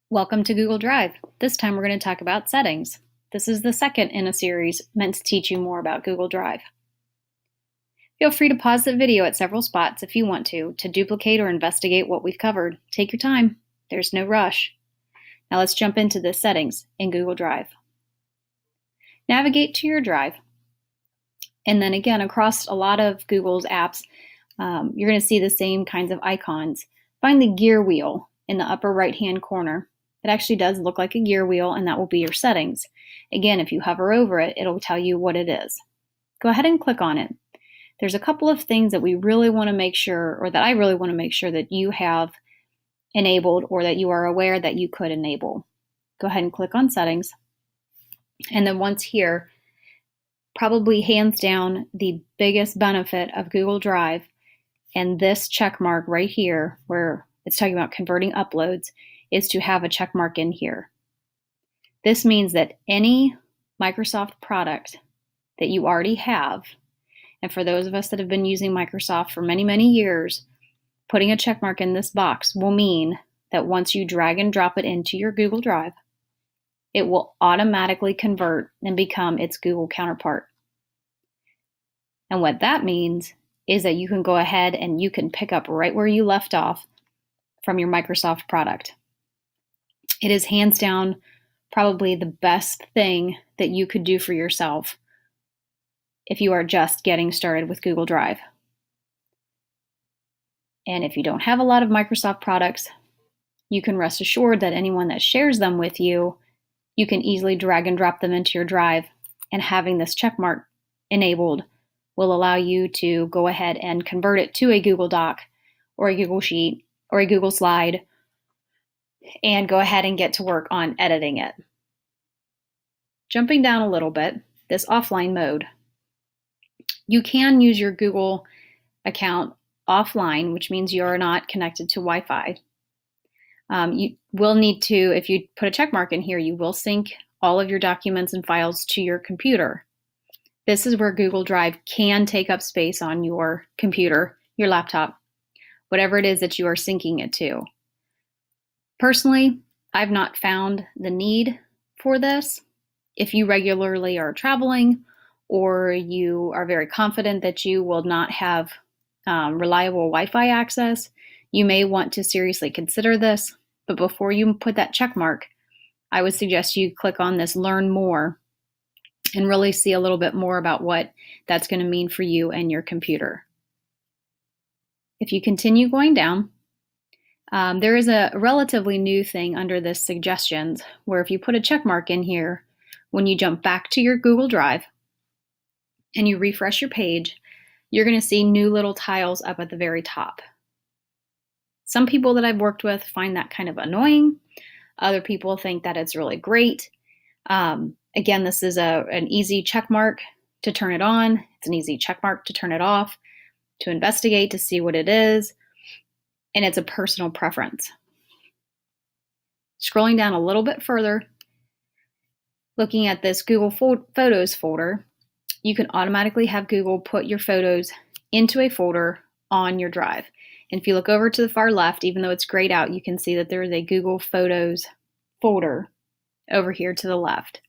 Welcome to Google Drive. This time we're going to talk about settings. This is the second in a series meant to teach you more about Google Drive. Feel free to pause the video at several spots if you want to duplicate or investigate what we've covered. Take your time. There's no rush. Now let's jump into the settings in Google Drive. Navigate to your Drive. And then again, across a lot of Google's apps, you're going to see the same kinds of icons. Find the gear wheel in the upper right-hand corner. It actually does look like a gear wheel, and that will be your settings. Again, if you hover over it, it'll tell you what it is. Go ahead and click on it. There's a couple of things that we really want to make sure, or that I really want to make sure that you have enabled or that you are aware that you could enable. Go ahead and click on settings. And then once here, probably hands down the biggest benefit of Google Drive and this check mark right here where it's talking about converting uploads is to have a check mark in here. This means that any Microsoft product that you already have, and for those of us that have been using Microsoft for many, many years, putting a check mark in this box will mean that once you drag and drop it into your Google Drive, it will automatically convert and become its Google counterpart. And what that means is that you can go ahead and you can pick up right where you left off from your Microsoft product. It is hands down probably the best thing that you could do for yourself if you are just getting started with Google Drive. And if you don't have a lot of Microsoft products, you can rest assured that anyone that shares them with you, you can easily drag and drop them into your Drive, and having this check mark enabled will allow you to go ahead and convert it to a Google Doc or a Google Sheet or a Google Slide and go ahead and get to work on editing it. Jumping down a little bit, this offline mode. You can use your Google account offline, which means you're not connected to Wi-Fi. You will need to, if you put a check mark in here, you will sync all of your documents and files to your computer. This is where Google Drive can take up space on your computer, your laptop, whatever it is that you are syncing it to. Personally, I've not found the need for this. If you regularly are traveling or you are very confident that you will not have reliable Wi-Fi access, you may want to seriously consider this. But before you put that check mark, I would suggest you click on this Learn More and really see a little bit more about what that's going to mean for you and your computer. If you continue going down, there is a relatively new thing under this suggestions where if you put a check mark in here, when you jump back to your Google Drive and you refresh your page, you're going to see new little tiles up at the very top. Some people that I've worked with find that kind of annoying. Other people think that it's really great. Again, this is an easy check mark to turn it on. It's an easy check mark to turn it off, to investigate, to see what it is. And it's a personal preference. Scrolling down a little bit further, looking at this Google Photos folder, you can automatically have Google put your photos into a folder on your Drive. And if you look over to the far left, even though it's grayed out, you can see that there is a Google Photos folder over here to the left.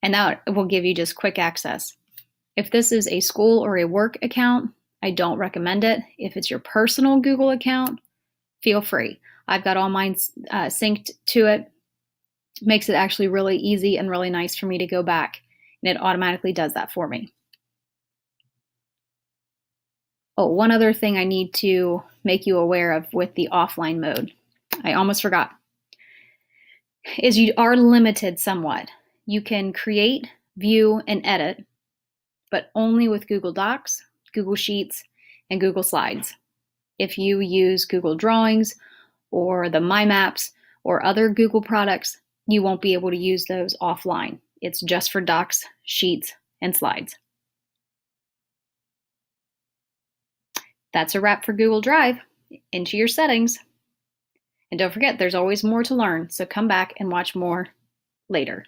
And that will give you just quick access. If this is a school or a work account, I don't recommend it. If it's your personal Google account, feel free. I've got all mine synced to it. Makes it actually really easy and really nice for me to go back, and it automatically does that for me. Oh, one other thing I need to make you aware of with the offline mode, I almost forgot, is you are limited somewhat. You can create, view, and edit, but only with Google Docs, Google Sheets, and Google Slides. If you use Google Drawings or the My Maps or other Google products, you won't be able to use those offline. It's just for Docs, Sheets, and Slides. That's a wrap for Google Drive. Into your settings. And don't forget, there's always more to learn, so come back and watch more later.